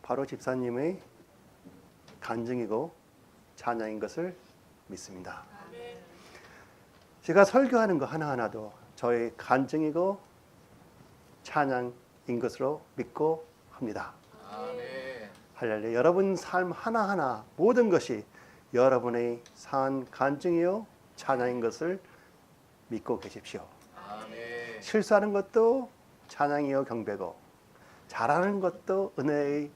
바로 집사님의 간증이고 찬양인 것을 믿습니다. 제가 설교하는 거 하나하나도 저의 간증이고 찬양인 것으로 믿고 합니다. 할렐루야. 여러분 삶 하나하나 모든 것이 여러분의 산 간증이요 찬양인 것을 믿고 계십시오. 실수하는 것도 찬양이요 경배고 잘하는 것도 은혜의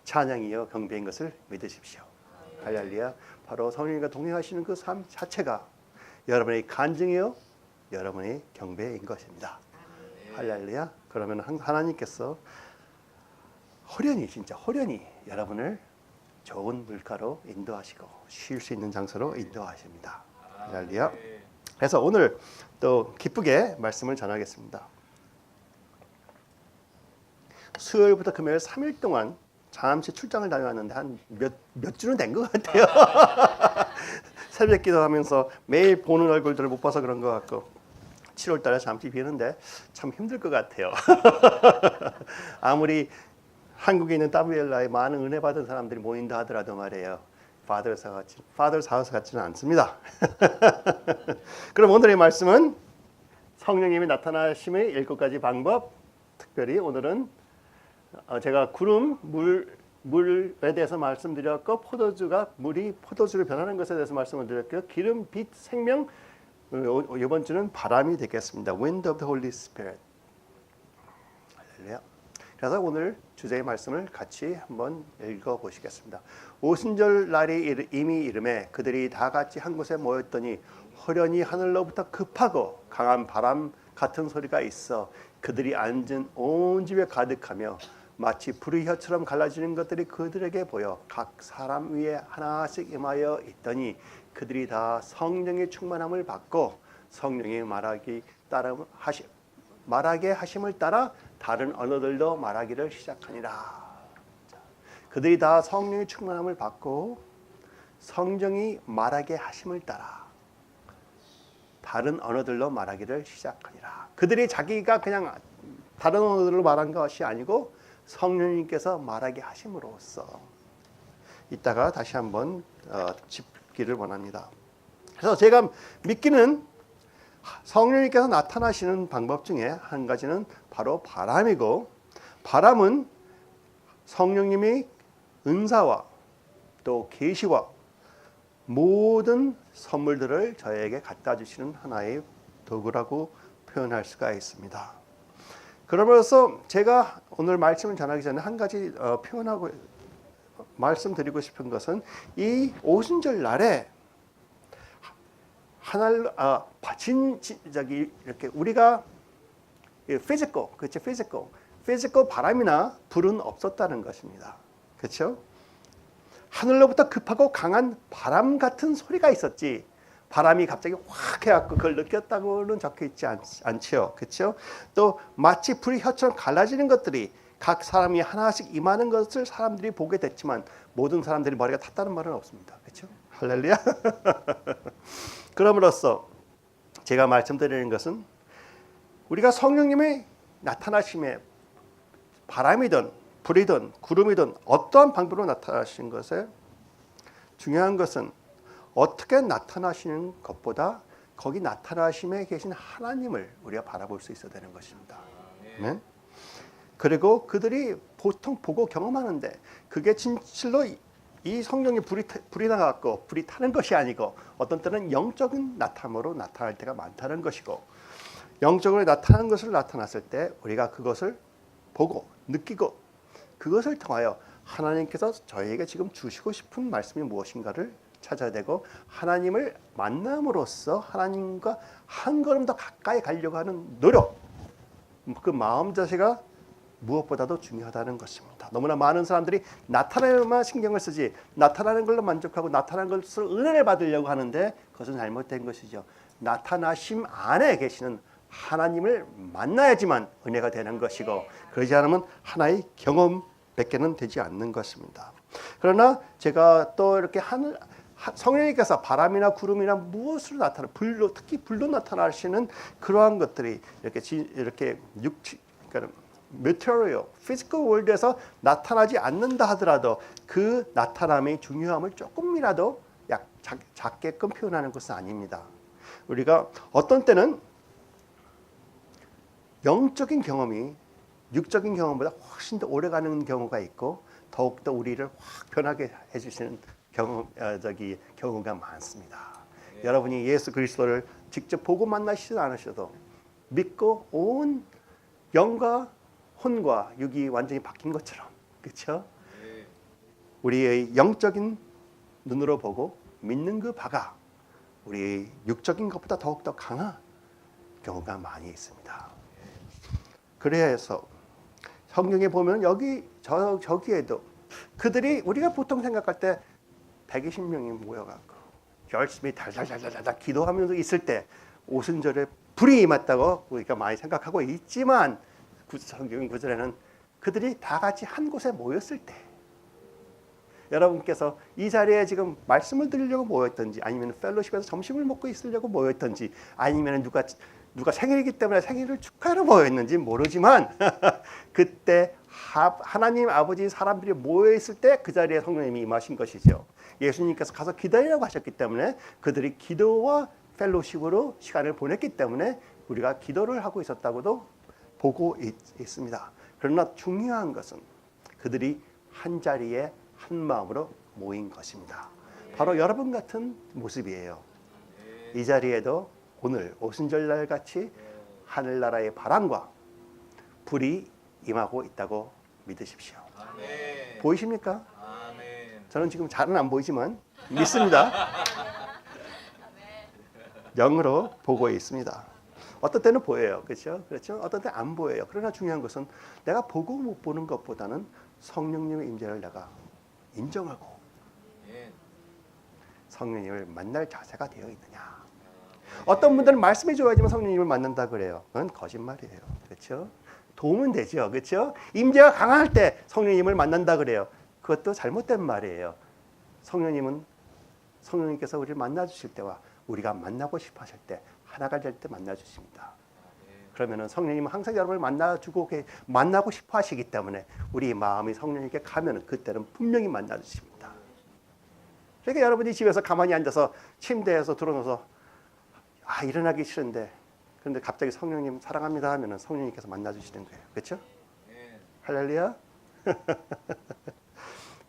찬양이요 경배인 것을 믿으십시오. 할렐루야. 바로 성령님과 동행하시는 그 삶 자체가 여러분의 간증이요 여러분의 경배인 것입니다. 할렐루야. 그러면 하나님께서 진짜 호련히 여러분을 좋은 물가로 인도하시고 쉴 수 있는 장소로 인도하십니다. 할렐루야. 그래서 오늘 또 기쁘게 말씀을 전하겠습니다. 수요일부터 금요일 3일 동안 잠시 출장을 다녀왔는데 한 몇 주는 된 것 같아요. 새벽 기도하면서 매일 보는 얼굴들을 못 봐서 그런 것 같고 7월 달에 잠시 비는데 참 힘들 것 같아요. 아무리 한국에 있는 WLI에 많은 은혜 받은 사람들이 모인다 하더라도 말이에요. Father's House 같지는 않습니다. 그럼 오늘의 말씀은 성령님이 나타나심의 7가지 방법. 특별히 오늘은 제가 구름, 물에 대해서 말씀드렸고 물이 포도주로 변하는 것에 대해서 말씀을 드렸고요. 기름, 빛, 생명. 이번 주는 바람이 되겠습니다. Wind of the Holy Spirit. 할렐루야. 그래서 오늘 주제의 말씀을 같이 한번 읽어보시겠습니다. 오순절 날이 이미 이름에 그들이 다 같이 한 곳에 모였더니 호련히 하늘로부터 급하고 강한 바람 같은 소리가 있어 그들이 앉은 온 집에 가득하며 마치 불의 혀처럼 갈라지는 것들이 그들에게 보여 각 사람 위에 하나씩 임하여 있더니 그들이 다 성령의 충만함을 받고 성령이 말하게 하심을 따라 다른 언어들도 말하기를 시작하니라. 그들이 다 성령의 충만함을 받고 성령이 말하게 하심을 따라 다른 언어들로 말하기를 시작하니라. 그들이 자기가 그냥 다른 언어들로 말한 것이 아니고 성령님께서 말하게 하심으로써 이따가 다시 한번 짚기를 원합니다. 그래서 제가 믿기는 성령님께서 나타나시는 방법 중에 한 가지는 바로 바람이고 바람은 성령님이 은사와 또 계시와 모든 선물들을 저에게 갖다 주시는 하나의 도구라고 표현할 수가 있습니다. 그러면서 제가 오늘 말씀을 전하기 전에 한 가지 표현하고 말씀드리고 싶은 것은 이 오순절 날에 이렇게 우리가 피지컬 바람이나 불은 없었다는 것입니다. 그렇죠? 하늘로부터 급하고 강한 바람 같은 소리가 있었지. 바람이 갑자기 확 해갖고 그걸 느꼈다고는 적혀 있지 않죠. 그렇죠? 또 마치 불이 혀처럼 갈라지는 것들이 각 사람이 하나씩 임하는 것을 사람들이 보게 됐지만 모든 사람들이 머리가 탔다는 말은 없습니다. 그렇죠? 할렐루야. 그럼으로써 제가 말씀드리는 것은 우리가 성령님의 나타나심에 바람이든 불이든 구름이든 어떠한 방법으로 나타나시는 것에 중요한 것은 어떻게 나타나시는 것보다 거기 나타나심에 계신 하나님을 우리가 바라볼 수 있어야 되는 것입니다. 네? 그리고 그들이 보통 보고 경험하는데 그게 진실로 이 성령의 불이 나갖고 불이 타는 것이 아니고 어떤 때는 영적인 나타남으로 나타날 때가 많다는 것이고 영적으로 나타나는 것을 나타났을 때 우리가 그것을 보고 느끼고 그것을 통하여 하나님께서 저희에게 지금 주시고 싶은 말씀이 무엇인가를 찾아야 되고 하나님을 만남으로써 하나님과 한 걸음 더 가까이 가려고 하는 노력 그 마음 자세가 무엇보다도 중요하다는 것입니다. 너무나 많은 사람들이 나타나야만 신경을 쓰지 나타나는 걸로 만족하고 나타나는 것으로 은혜를 받으려고 하는데 그것은 잘못된 것이죠. 나타나심 안에 계시는 하나님을 만나야지만 은혜가 되는 것이고 그러지 않으면 하나의 경험밖에는 되지 않는 것입니다. 그러나 제가 또 이렇게 성령님께서 바람이나 구름이나 무엇으로 나타나 특히 불로 나타나시는 그러한 것들이 이렇게 그러니까 material, physical world에서 나타나지 않는다 하더라도 그 나타남의 중요함을 조금이라도 작게끔 표현하는 것은 아닙니다. 우리가 어떤 때는 영적인 경험이 육적인 경험보다 훨씬 더 오래가는 경우가 있고 더욱더 우리를 확 변하게 해주시는 경우가 많습니다. 네. 여러분이 예수 그리스도를 직접 보고 만나시지 않으셔도 믿고 온 영과 혼과 육이 완전히 바뀐 것처럼, 그렇죠? 네. 우리의 영적인 눈으로 보고 믿는 그 바가 우리 육적인 것보다 더욱더 강한 경우가 많이 있습니다. 그래서 성경에 보면 저기에도 그들이 우리가 보통 생각할 때 120명이 모여갖고 열심히 달달달달달 기도하면서 있을 때 오순절에 불이 임했다고 우리가 많이 생각하고 있지만 성경 구절에는 그들이 다 같이 한 곳에 모였을 때 여러분께서 이 자리에 지금 말씀을 드리려고 모였던지 아니면 펠로십에서 점심을 먹고 있으려고 모였던지 아니면 누가 생일이기 때문에 생일을 축하하러 모였는지 모르지만 그때 하나님 아버지 사람들이 모여있을 때 그 자리에 성령님이 임하신 것이죠. 예수님께서 가서 기다리라고 하셨기 때문에 그들이 기도와 펠로십으로 시간을 보냈기 때문에 우리가 기도를 하고 있었다고도 보고 있습니다. 그러나 중요한 것은 그들이 한 자리에 한 마음으로 모인 것입니다. 바로 여러분 같은 모습이에요. 이 자리에도 오늘 오순절날 같이 하늘나라의 바람과 불이 임하고 있다고 믿으십시오. 아멘. 보이십니까? 아멘. 저는 지금 잘은 안 보이지만 믿습니다. 영으로 보고 있습니다. 어떤 때는 보여요. 그렇죠? 어떤 때는 안 보여요. 그러나 중요한 것은 내가 보고 못 보는 것보다는 성령님의 임재를 내가 인정하고 성령님을 만날 자세가 되어 있느냐. 어떤 분들은 말씀해 줘야지만 성령님을 만난다 그래요. 그건 거짓말이에요. 그렇죠? 도움은 되죠. 그렇죠? 임재가 강할 때 성령님을 만난다 그래요. 그것도 잘못된 말이에요. 성령님께서 우리를 만나 주실 때와 우리가 만나고 싶어 하실 때 하나가 될 때 만나 주십니다. 그러면은 성령님은 항상 여러분을 만나고 싶어 하시기 때문에 우리 마음이 성령님께 가면은 그때는 분명히 만나 주십니다. 그러니까 여러분이 집에서 가만히 앉아서 침대에서 들어놓아서 일어나기 싫은데 그런데 갑자기 성령님 사랑합니다 하면은 성령님께서 만나 주시는 거예요. 그렇죠? 할렐루야.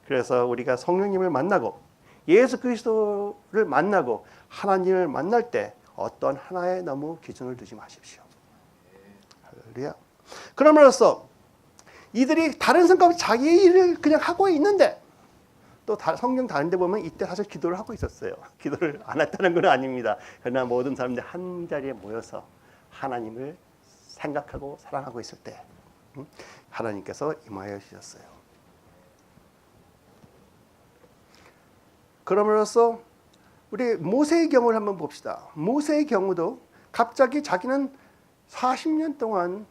그래서 우리가 성령님을 만나고 예수 그리스도를 만나고 하나님을 만날 때 어떤 하나에 너무 기준을 두지 마십시오. 할렐루야. 그럼으로써 이들이 다른 성과 자기 일을 그냥 하고 있는데 또 성경 다른 데 보면 이때 사실 기도를 하고 있었어요. 기도를 안 했다는 건 아닙니다. 그러나 모든 사람들이 한 자리에 모여서 하나님을 생각하고 사랑하고 있을 때 하나님께서 임하여 주셨어요. 그럼으로써 우리 모세의 경우를 한번 봅시다. 모세의 경우도 갑자기 자기는 40년 동안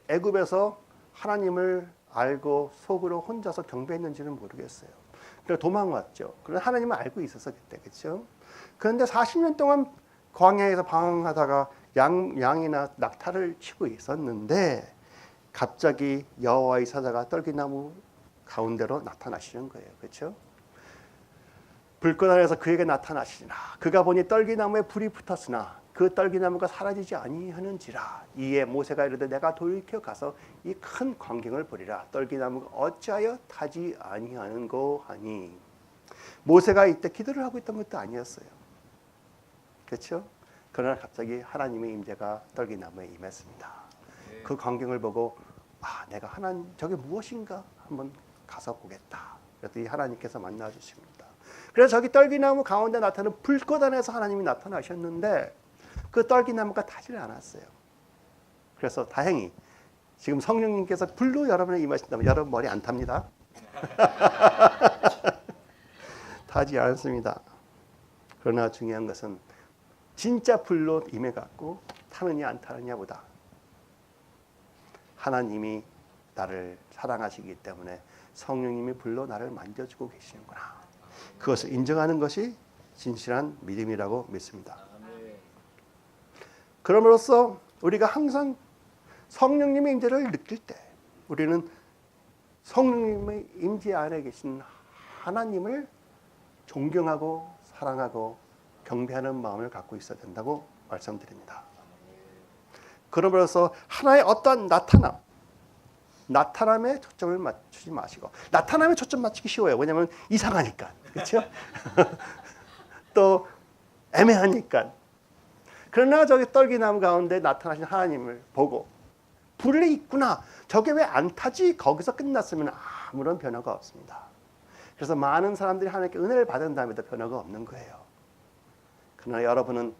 애굽에서 하나님을 알고 속으로 혼자서 경배했는지는 모르겠어요. 그래서 도망왔죠. 그런데 하나님을 알고 있었어 그때, 그렇죠? 그런데 40년 동안 광야에서 방황하다가 양이나 낙타를 치고 있었는데 갑자기 여호와의 사자가 떨기나무 가운데로 나타나시는 거예요, 그렇죠? 불꽃 아래에서 그에게 나타나시나 그가 보니 떨기나무에 불이 붙었으나 그 떨기나무가 사라지지 아니하는지라. 이에 모세가 이르되 내가 돌이켜 가서 이 큰 광경을 보리라. 떨기나무가 어찌하여 타지 아니하는고 하니. 모세가 이때 기도를 하고 있던 것도 아니었어요. 그렇죠? 그러나 갑자기 하나님의 임재가 떨기나무에 임했습니다. 그 광경을 보고 내가 하나님 저게 무엇인가 한번 가서 보겠다. 그랬더니 하나님께서 만나 주십니다. 그래서 저기 떨기나무 가운데 나타나는 불꽃 안에서 하나님이 나타나셨는데 그 떨기나무가 타지를 않았어요. 그래서 다행히 지금 성령님께서 불로 여러분을 임하신다면 여러분 머리 안 탑니다. 타지 않습니다. 그러나 중요한 것은 진짜 불로 임해갖고 타느냐 안 타느냐보다 하나님이 나를 사랑하시기 때문에 성령님이 불로 나를 만져주고 계시는구나. 그것을 인정하는 것이 진실한 믿음이라고 믿습니다. 그럼으로써 우리가 항상 성령님의 임재를 느낄 때 우리는 성령님의 임재 안에 계신 하나님을 존경하고 사랑하고 경배하는 마음을 갖고 있어야 된다고 말씀드립니다. 그러므로서 하나의 어떠한 나타남에 초점을 맞추지 마시고, 나타남에 초점 맞추기 쉬워요. 왜냐하면 이상하니까, 그렇죠? 또 애매하니까. 그러나 저기 떨기나무 가운데 나타나신 하나님을 보고 불이 있구나, 저게 왜 안 타지? 거기서 끝났으면 아무런 변화가 없습니다. 그래서 많은 사람들이 하나님께 은혜를 받은 다음에도 변화가 없는 거예요. 그러나 여러분은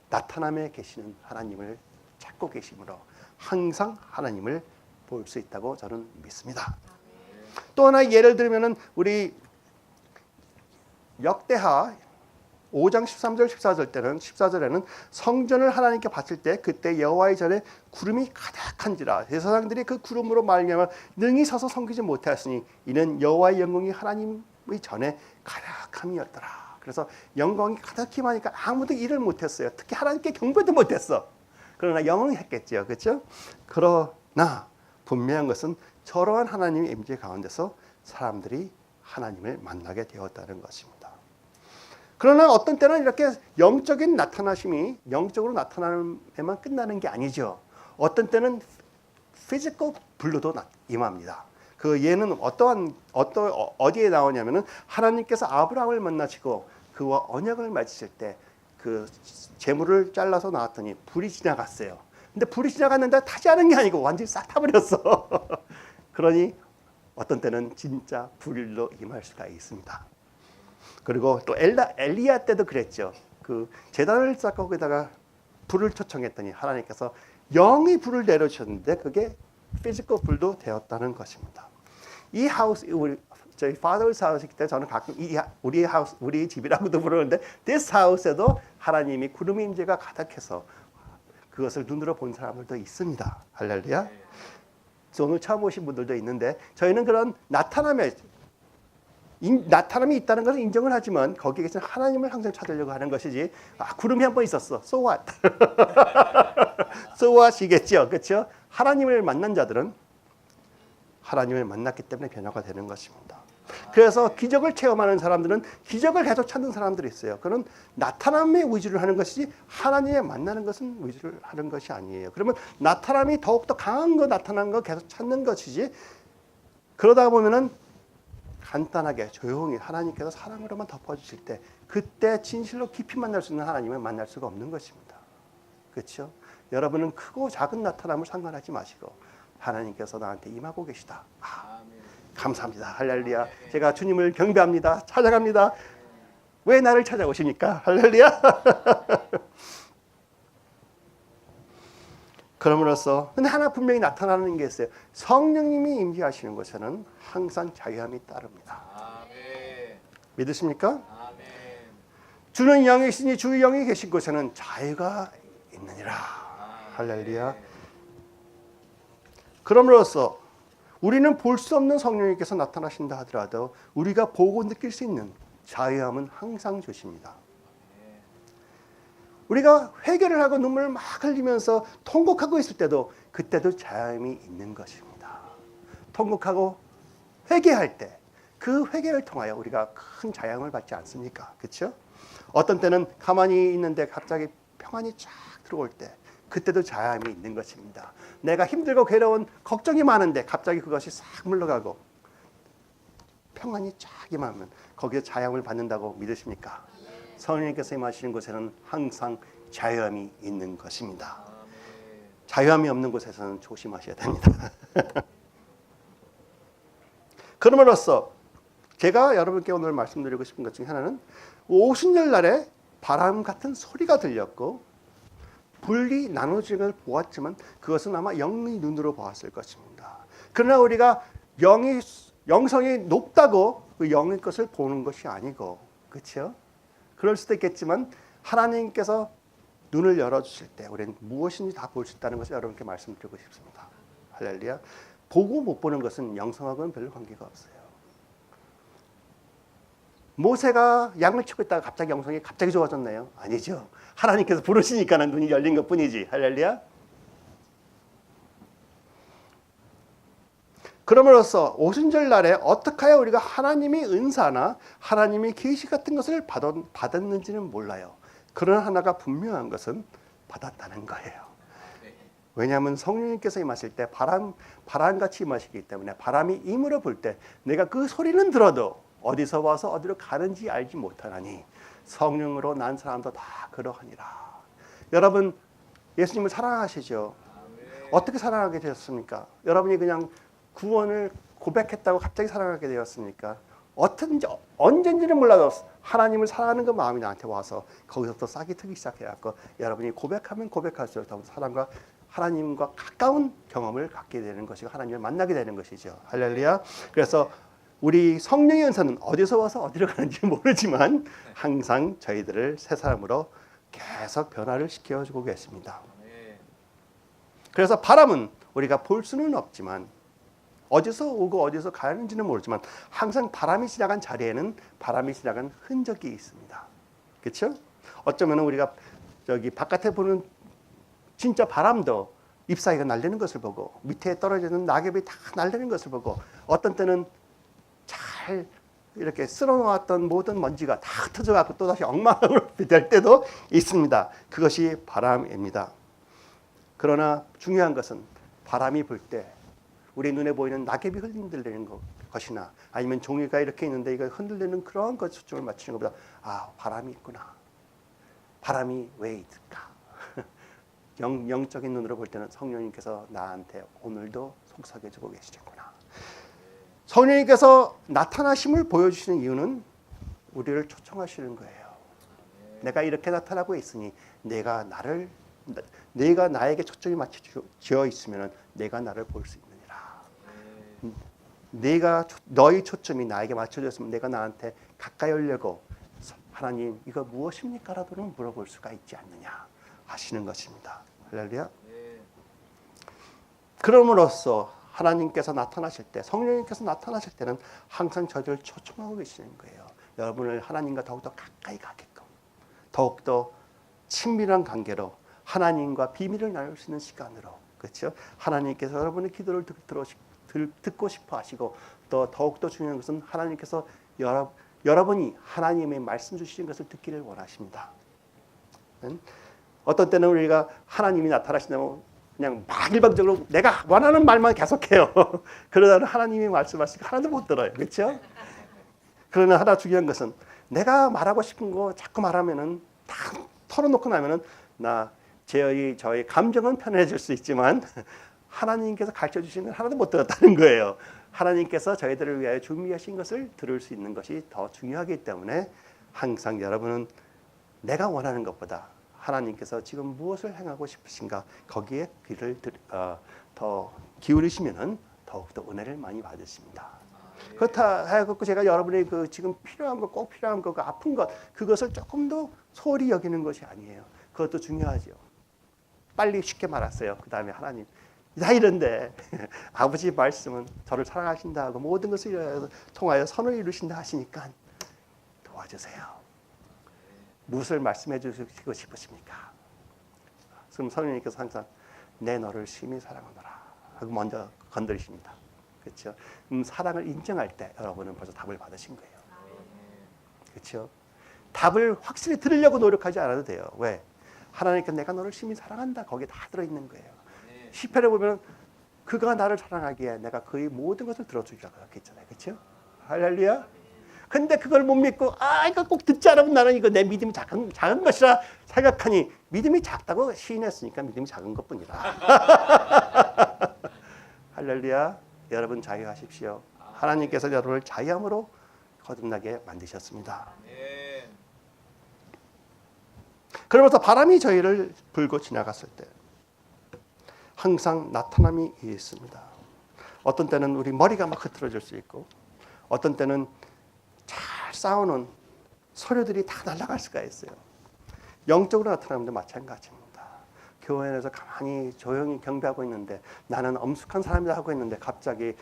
나타남에 계시는 하나님을 찾고 계심으로 항상 하나님을 볼 수 있다고 저는 믿습니다. 또 하나 예를 들면은 우리 역대하 5장 13절 14절에는 성전을 하나님께 바칠 때 그때 여호와의 전에 구름이 가득한지라 제사장들이 그 구름으로 말미암아 능히 서서 섬기지 못하였으니 이는 여호와의 영광이 하나님의 전에 가득함이었더라. 그래서 영광이 가득히 많으니까 아무도 일을 못했어요. 특히 하나님께 경배도 못했어. 그러나 영은 했겠죠, 그렇죠? 그러나 분명한 것은 저러한 하나님의 임재 가운데서 사람들이 하나님을 만나게 되었다는 것입니다. 그러나 어떤 때는 이렇게 영적인 나타나심이 영적으로 나타나면만 끝나는 게 아니죠. 어떤 때는 피지컬 블루도 임합니다. 그 예는 어디에 나오냐면은 하나님께서 아브라함을 만나시고 그와 언약을 맺으실 때 그 재물을 잘라서 나왔더니 불이 지나갔어요. 근데 불이 지나갔는데 타지 않은 게 아니고 완전히 싹 타버렸어. 그러니 어떤 때는 진짜 불로 임할 수가 있습니다. 그리고 또 엘리야 때도 그랬죠. 그 제단을 쌓고 거기다가 불을 초청했더니 하나님께서 영이 불을 내려주셨는데 그게 피지컬 불도 되었다는 것입니다. 이 하우스, 저희 father's house이기 때문에 저는 가끔 우리 집이라고도 부르는데 this house에도 하나님이 구름 임재가 가득해서 그것을 눈으로 본 사람들도 있습니다. 할렐루야. 오늘 처음 오신 분들도 있는데 저희는 그런 나타남이 있다는 것을 인정을 하지만 거기에 계신 하나님을 항상 찾으려고 하는 것이지 구름이 한 번 있었어. So what? So what이겠죠. 그렇죠? 하나님을 만난 자들은 하나님을 만났기 때문에 변화가 되는 것입니다. 그래서 기적을 체험하는 사람들은 기적을 계속 찾는 사람들이 있어요. 그는 나타남에 위주를 하는 것이지 하나님을 만나는 것은 위주를 하는 것이 아니에요. 그러면 나타남이 더욱더 강한 거 나타난 거 계속 찾는 것이지 그러다 보면은 간단하게 조용히 하나님께서 사랑으로만 덮어주실 때 그때 진실로 깊이 만날 수 있는 하나님을 만날 수가 없는 것입니다. 그렇죠? 여러분은 크고 작은 나타남을 상관하지 마시고 하나님께서 나한테 임하고 계시다. 감사합니다. 할렐루야. 제가 주님을 경배합니다. 찾아갑니다. 왜 나를 찾아오십니까? 할렐루야. 그럼으로써 근데 하나 분명히 나타나는 게 있어요. 성령님이 임재하시는 곳에는 항상 자유함이 따릅니다. 아멘. 믿으십니까? 아멘. 주는 영이 있으니 주의 영이 계신 곳에는 자유가 있느니라. 할렐루야. 그럼으로써 우리는 볼 수 없는 성령님께서 나타나신다 하더라도 우리가 보고 느낄 수 있는 자유함은 항상 주십니다. 우리가 회개를 하고 눈물을 막 흘리면서 통곡하고 있을 때도 그때도 자유함이 있는 것입니다. 통곡하고 회개할 때 그 회개를 통하여 우리가 큰 자유함을 받지 않습니까? 그렇죠? 어떤 때는 가만히 있는데 갑자기 평안이 쫙 들어올 때 그때도 자유함이 있는 것입니다. 내가 힘들고 괴로운 걱정이 많은데 갑자기 그것이 싹 물러가고 평안이 쫙 임하면 거기에 자유함을 받는다고 믿으십니까? 성령님께서 임하시는 곳에는 항상 자유함이 있는 것입니다. 자유함이 없는 곳에서는 조심하셔야 됩니다. 그럼으로써 제가 여러분께 오늘 말씀드리고 싶은 것 중에 하나는 오순절 날에 바람 같은 소리가 들렸고 불이 나눠지는 걸 보았지만 그것은 아마 영의 눈으로 보았을 것입니다. 그러나 우리가 영성이 높다고 그 영의 것을 보는 것이 아니고, 그렇죠? 그럴 수도 있겠지만 하나님께서 눈을 열어주실 때 우리는 무엇인지 다 볼 수 있다는 것을 여러분께 말씀드리고 싶습니다. 할렐루야. 보고 못 보는 것은 영성하고는 별로 관계가 없어요. 모세가 양을 치고 있다가 갑자기 영성이 갑자기 좋아졌나요? 아니죠. 하나님께서 부르시니까 눈이 열린 것뿐이지. 할렐루야. 그럼으로써 오순절 날에 어떻게 하여 우리가 하나님의 은사나 하나님의 계시 같은 것을 받았는지는 몰라요. 그러나 하나가 분명한 것은 받았다는 거예요. 왜냐하면 성령님께서 임하실 때 바람같이 임하시기 때문에 바람이 임으로 불 때 내가 그 소리는 들어도 어디서 와서 어디로 가는지 알지 못하나니 성령으로 난 사람도 다 그러하니라. 여러분 예수님을 사랑하시죠? 어떻게 사랑하게 되었습니까? 여러분이 그냥 구원을 고백했다고 갑자기 사랑하게 되었습니까? 어떤지 언젠지는 몰라도 하나님을 사랑하는 그 마음이 나한테 와서 거기서부터 싹이 트기 시작해갖고 여러분이 고백하면 고백할수록 더 사랑과 하나님과 가까운 경험을 갖게 되는 것이고 하나님을 만나게 되는 것이죠. 할렐루야. 그래서 우리 성령의 은사는 어디서 와서 어디로 가는지 모르지만 항상 저희들을 새 사람으로 계속 변화를 시켜주고 계십니다. 그래서 바람은 우리가 볼 수는 없지만 어디서 오고 어디서 가는지는 모르지만 항상 바람이 지나간 자리에는 바람이 지나간 흔적이 있습니다. 그렇죠? 어쩌면 우리가 저기 바깥에 보는 진짜 바람도 잎사귀가 날리는 것을 보고 밑에 떨어지는 낙엽이 다 날리는 것을 보고 어떤 때는 잘 이렇게 쓸어놓았던 모든 먼지가 다 흩어져갖고 또다시 엉망으로 될 때도 있습니다. 그것이 바람입니다. 그러나 중요한 것은 바람이 불 때 우리 눈에 보이는 낙엽이 흔들리는 것이나 아니면 종이가 이렇게 있는데 이거 흔들리는 그런 것 초점을 맞추는 것보다 아 바람이 있구나. 바람이 왜 있을까? 영적인 눈으로 볼 때는 성령님께서 나한테 오늘도 속삭여주고 계시겠구나. 성령님께서 나타나심을 보여주시는 이유는 우리를 초청하시는 거예요. 내가 이렇게 나타나고 있으니 내가 나에게 초점이 맞춰져 있으면 내가 나를 볼 수 있느니라. 너희 초점이 나에게 맞춰졌으면 내가 나한테 가까이 오려고 하나님 이거 무엇입니까? 라도는 물어볼 수가 있지 않느냐 하시는 것입니다. 할렐루야. 그럼으로써 하나님께서 나타나실 때 성령님께서 나타나실 때는 항상 저들을 초청하고 계시는 거예요. 여러분을 하나님과 더욱더 가까이 가게끔 더욱더 친밀한 관계로 하나님과 비밀을 나눌 수 있는 시간으로 그렇죠? 하나님께서 여러분의 기도를 듣고 싶어 하시고 또 더욱더 중요한 것은 하나님께서 여러분이 하나님의 말씀 주시는 것을 듣기를 원하십니다. 어떤 때는 우리가 하나님이 나타나신다면 그냥 막 일방적으로 내가 원하는 말만 계속해요. 그러다 하나님이 말씀하시고 하나도 못 들어요. 그렇죠? 그러나 하나 중요한 것은 내가 말하고 싶은 거 자꾸 말하면은 다 털어놓고 나면은 저의 감정은 편해질 수 있지만 하나님께서 가르쳐 주시는 하나도 못 들었다는 거예요. 하나님께서 저희들을 위하여 준비하신 것을 들을 수 있는 것이 더 중요하기 때문에 항상 여러분은 내가 원하는 것보다 하나님께서 지금 무엇을 행하고 싶으신가 거기에 귀를 더 기울이시면은 더욱더 은혜를 많이 받으십니다. 그렇다 해갖고 제가 여러분의 그 지금 필요한 것, 꼭 필요한 것, 아픈 것 그것을 조금 더 소홀히 여기는 것이 아니에요. 그것도 중요하죠. 빨리 쉽게 말았어요. 그 다음에 하나님 다 이런데 아버지 말씀은 저를 사랑하신다 하고 모든 것을 통하여 선을 이루신다 하시니까 도와주세요. 무엇을 말씀해 주시고 싶으십니까? 그럼 성령님께서 항상 내 너를 심히 사랑하노라 하고 먼저 건드리십니다. 그렇죠? 사랑을 인정할 때 여러분은 벌써 답을 받으신 거예요. 그렇죠? 답을 확실히 들으려고 노력하지 않아도 돼요. 왜? 하나님께서 내가 너를 심히 사랑한다. 거기에 다 들어있는 거예요. 시편에 보면 그가 나를 사랑하기에 내가 그의 모든 것을 들어주리라고 했잖아요. 그렇죠? 할렐루야. 근데 그걸 못 믿고 이거 꼭 듣지 않으면 나는 이거 내 믿음이 작은 것이라 생각하니 믿음이 작다고 시인했으니까 믿음이 작은 것뿐이다. 할렐루야. 여러분 자유하십시오. 하나님께서 여러분을 자유함으로 거듭나게 만드셨습니다. 그러면서 바람이 저희를 불고 지나갔을 때 항상 나타남이 있습니다. 어떤 때는 우리 머리가 막 흐트러질 수 있고 어떤 때는 잘 싸우는 서류들이 다 날아갈 수가 있어요. 영적으로 나타나는 것도 마찬가지입니다. 교회 안에서 가만히 조용히 경배하고 있는데 나는 엄숙한 사람이다 하고 있는데 갑자기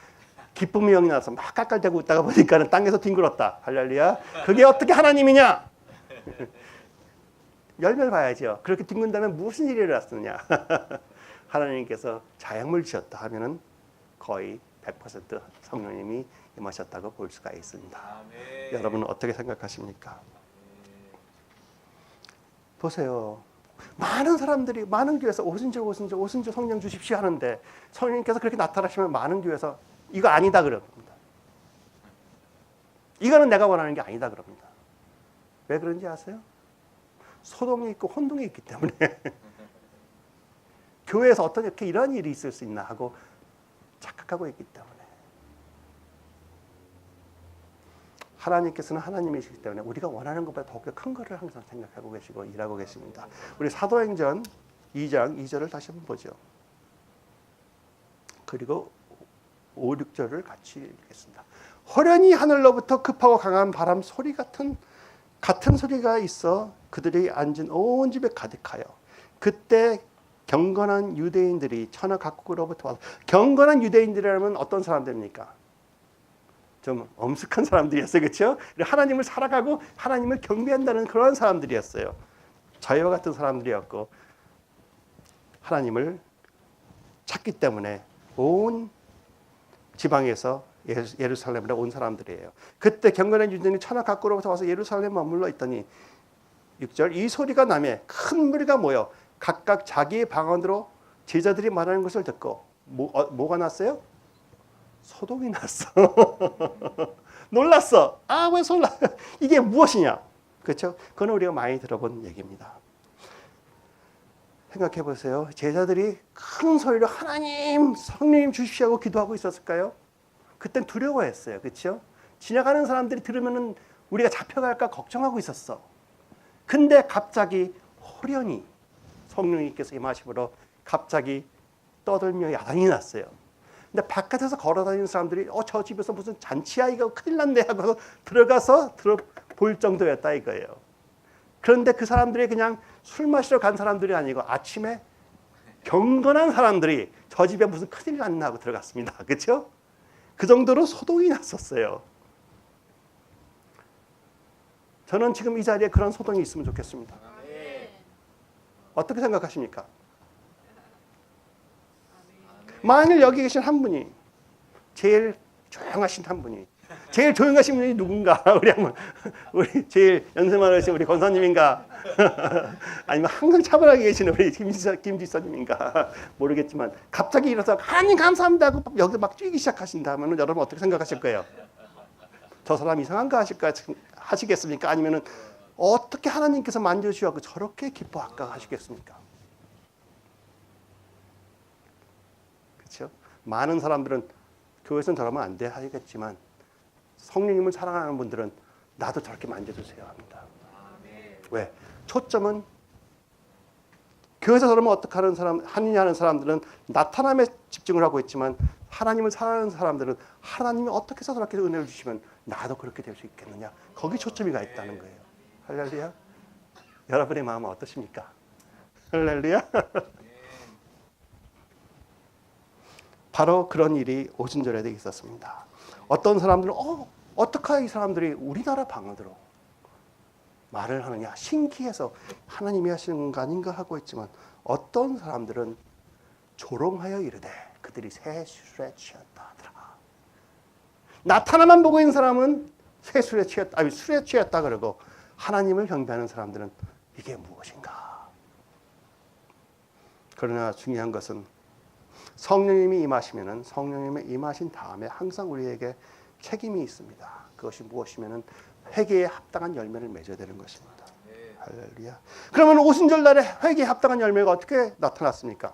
기쁨의 영이 나서 막 깔깔대고 있다가 보니까 땅에서 뒹굴었다. 할렐루야. 그게 어떻게 하나님이냐? 열매를 봐야죠. 그렇게 뒹군다면 무슨 일이 일어났느냐? 하나님께서 자양물 지었다 하면은 거의 100% 성령님이 임하셨다고 볼 수가 있습니다. 아멘. 여러분은 어떻게 생각하십니까? 보세요. 많은 사람들이 많은 교회에서 오순절 성령 주십시오 하는데 성령님께서 그렇게 나타나시면 많은 교회에서 이거 아니다 그럽니다. 이거는 내가 원하는 게 아니다 그럽니다. 왜 그런지 아세요? 소동이 있고 혼동이 있기 때문에 교회에서 어떻게 이런 일이 있을 수 있나 하고 착각하고 있기 때문에 하나님께서는 하나님이시기 때문에 우리가 원하는 것보다 더욱더 큰 것을 항상 생각하고 계시고 일하고 계십니다. 우리 사도행전 2장 2절을 다시 한번 보죠. 그리고 5, 6절을 같이 읽겠습니다. 호련히 하늘로부터 급하고 강한 바람 소리 같은 소리가 있어 그들이 앉은 온 집에 가득하여 그때 경건한 유대인들이 천하 각국으로부터 와서 경건한 유대인들이라면 어떤 사람들입니까? 좀 엄숙한 사람들이었어요. 그렇죠? 하나님을 살아가고 하나님을 경배한다는 그런 사람들이었어요. 저희와 같은 사람들이었고 하나님을 찾기 때문에 온 지방에서 예루살렘으로 온 사람들이에요. 그때 경건한 유대인이 천하 각국으로부터 와서 예루살렘에 머물러 있더니 6절 이 소리가 나매 큰 무리가 모여 각각 자기의 방언으로 제자들이 말하는 것을 듣고 뭐가 났어요? 소동이 났어. 놀랐어. 왜 놀라? 이게 무엇이냐? 그렇죠? 그건 우리가 많이 들어본 얘기입니다. 생각해 보세요. 제자들이 큰 소리로 하나님, 성령님 주십시오 하고 기도하고 있었을까요? 그땐 두려워했어요. 그렇죠? 지나가는 사람들이 들으면은 우리가 잡혀갈까 걱정하고 있었어. 근데 갑자기 호련히 성령님께서 임하심으로 갑자기 떠들며 야단이 났어요. 근데 바깥에서 걸어다니는 사람들이 저 집에서 무슨 잔치야 이거 큰일 났네 하고 들어가서 볼 정도였다 이거예요. 그런데 그 사람들이 그냥 술 마시러 간 사람들이 아니고 아침에 경건한 사람들이 저 집에 무슨 큰일 났나 하고 들어갔습니다. 그렇죠? 그 정도로 소동이 났었어요. 저는 지금 이 자리에 그런 소동이 있으면 좋겠습니다. 어떻게 생각하십니까? 만일 여기 계신 한 분이 제일 조용하신 한 분이 제일 조용하신 분이 누군가? 우리 제일 연세 많으신 우리 권사님인가? 아니면 항상 차분하게 계시는 우리 김지사님인가? 모르겠지만 갑자기 일어서 하나님 감사합니다 하고 여기서 막 뛰기 시작하신다면 여러분 어떻게 생각하실 거예요? 저 사람 이상한가 하시겠습니까? 아니면은 어떻게 하나님께서 만져주셔서 저렇게 기뻐할까 하시겠습니까? 그렇죠? 많은 사람들은 교회에서는 저러면 안 돼 하겠지만 성령님을 사랑하는 분들은 나도 저렇게 만져주세요 합니다. 왜? 초점은 교회에서 저러면 어떻게 하느냐 하는 사람들은 나타남에 집중을 하고 있지만 하나님을 사랑하는 사람들은 하나님이 어떻게 해서 저렇게 은혜를 주시면 나도 그렇게 될 수 있겠느냐. 거기 초점이 가 있다는 거예요. 할렐루야. 여러분의 마음은 어떠십니까? 할렐루야. 바로 그런 일이 오순절에도 있었습니다. 어떤 사람들은 어떻게 이 사람들이 우리나라 방언으로 말을 하느냐 신기해서 하나님이 하시는 거 아닌가 하고 있지만 어떤 사람들은 조롱하여 이르되 그들이 새 술에 취했다 하더라. 나타나만 보고 있는 사람은 새 술에 취했다, 술에 취했다 그러고 하나님을 경배하는 사람들은 이게 무엇인가? 그러나 중요한 것은 성령님이 임하시면은 성령님이 임하신 다음에 항상 우리에게 책임이 있습니다. 그것이 무엇이면은 회개에 합당한 열매를 맺어야 되는 것입니다. 할렐루야. 그러면 오순절 날에 회개에 합당한 열매가 어떻게 나타났습니까?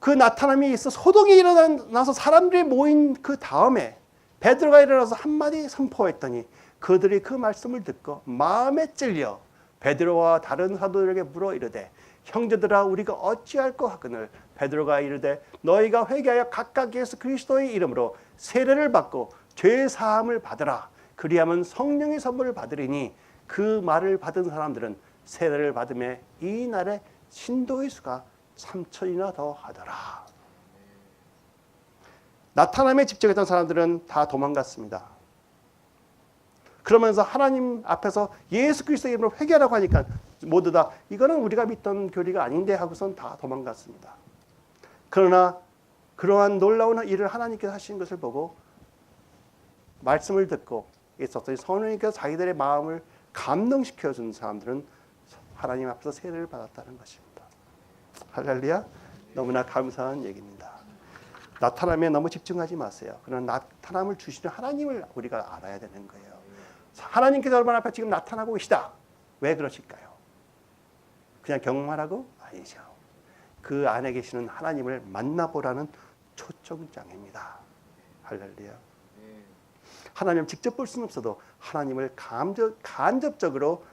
그 나타남이 있어 소동이 일어나서 사람들이 모인 그 다음에 베드로가 일어나서 한마디 선포했더니 그들이 그 말씀을 듣고 마음에 찔려 베드로와 다른 사도들에게 물어 이르되 형제들아 우리가 어찌할꼬 하거늘 베드로가 이르되 너희가 회개하여 각각 예수 그리스도의 이름으로 세례를 받고 죄 사함을 받으라. 그리하면 성령의 선물을 받으리니 그 말을 받은 사람들은 세례를 받음에 이 날에 신도의 수가 3,000이나 더 하더라. 나타남에 집중했던 사람들은 다 도망갔습니다. 그러면서 하나님 앞에서 예수 그리스도의 이름으로 회개하라고 하니까 모두 다 이거는 우리가 믿던 교리가 아닌데 하고선 다 도망갔습니다. 그러나 그러한 놀라운 일을 하나님께서 하시는 것을 보고 말씀을 듣고 있었더니 성령님께서 자기들의 마음을 감동시켜 준 사람들은 하나님 앞에서 세례를 받았다는 것입니다. 할렐루야. 너무나 감사한 얘기입니다. 나타남에 너무 집중하지 마세요. 그런 나타남을 주시는 하나님을 우리가 알아야 되는 거예요. 하나님께서 여러분 앞에 지금 나타나고 계시다. 왜 그러실까요? 그냥 경험하라고? 아니죠. 그 안에 계시는 하나님을 만나보라는 초청장입니다. 할렐루야. 하나님을 직접 볼 수는 없어도 하나님을 간접적으로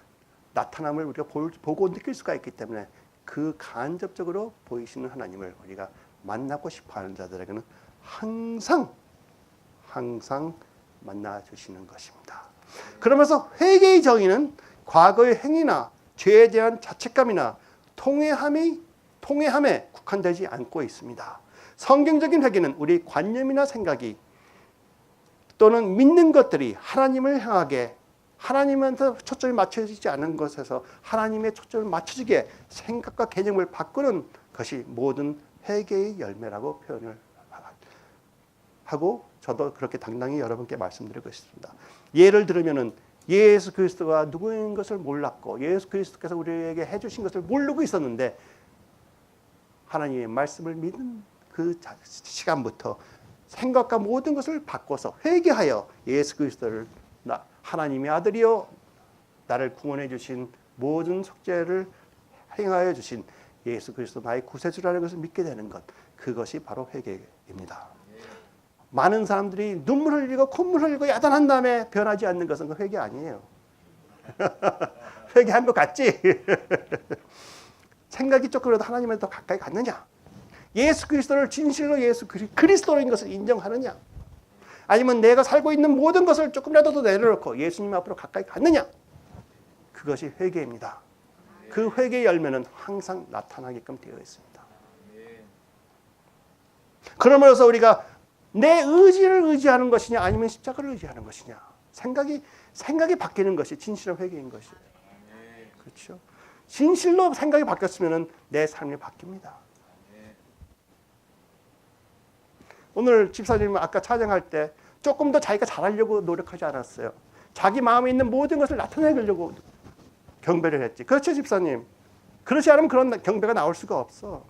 나타남을 우리가 보고 느낄 수가 있기 때문에 그 간접적으로 보이시는 하나님을 우리가 만나고 싶어하는 자들에게는 항상 만나주시는 것입니다. 그러면서 회개의 정의는 과거의 행위나 죄에 대한 자책감이나 통회함에 국한되지 않고 있습니다. 성경적인 회개는 우리 관념이나 생각이 또는 믿는 것들이 하나님을 향하게 하나님한테 초점이 맞춰지지 않은 것에서 하나님의 초점을 맞춰지게 생각과 개념을 바꾸는 것이 모든 회개의 열매라고 표현을 하고 저도 그렇게 당당히 여러분께 말씀드리고 있습니다. 예를 들면은 예수 그리스도가 누구인 것을 몰랐고 예수 그리스도께서 우리에게 해주신 것을 모르고 있었는데 하나님의 말씀을 믿은 그 시간부터 생각과 모든 것을 바꿔서 회개하여 예수 그리스도를 하나님의 아들이요 나를 구원해 주신 모든 속죄를 행하여 주신 예수 그리스도 나의 구세주라는 것을 믿게 되는 것, 그것이 바로 회개입니다. 많은 사람들이 눈물을 흘리고 콧물을 흘리고 야단한 다음에 변하지 않는 것은 그 회개 아니에요. 회개한 것 같지? 생각이 조금이라도 하나님한테 더 가까이 갔느냐? 예수 그리스도를 진실로 예수 그리스도인 것을 인정하느냐? 아니면 내가 살고 있는 모든 것을 조금이라도 더 내려놓고 예수님 앞으로 가까이 갔느냐? 그것이 회개입니다. 그 회개의 열매는 항상 나타나게끔 되어 있습니다. 그러므로서 우리가 내 의지를 의지하는 것이냐 아니면 십자가를 의지하는 것이냐 생각이 바뀌는 것이 진실한 회개인 것이에요. 그렇죠? 진실로 생각이 바뀌었으면 내 삶이 바뀝니다. 오늘 집사님은 아까 찬양할 때 조금 더 자기가 잘하려고 노력하지 않았어요. 자기 마음에 있는 모든 것을 나타내려고 경배를 했지. 그렇죠, 집사님? 그렇지 않으면 그런 경배가 나올 수가 없어.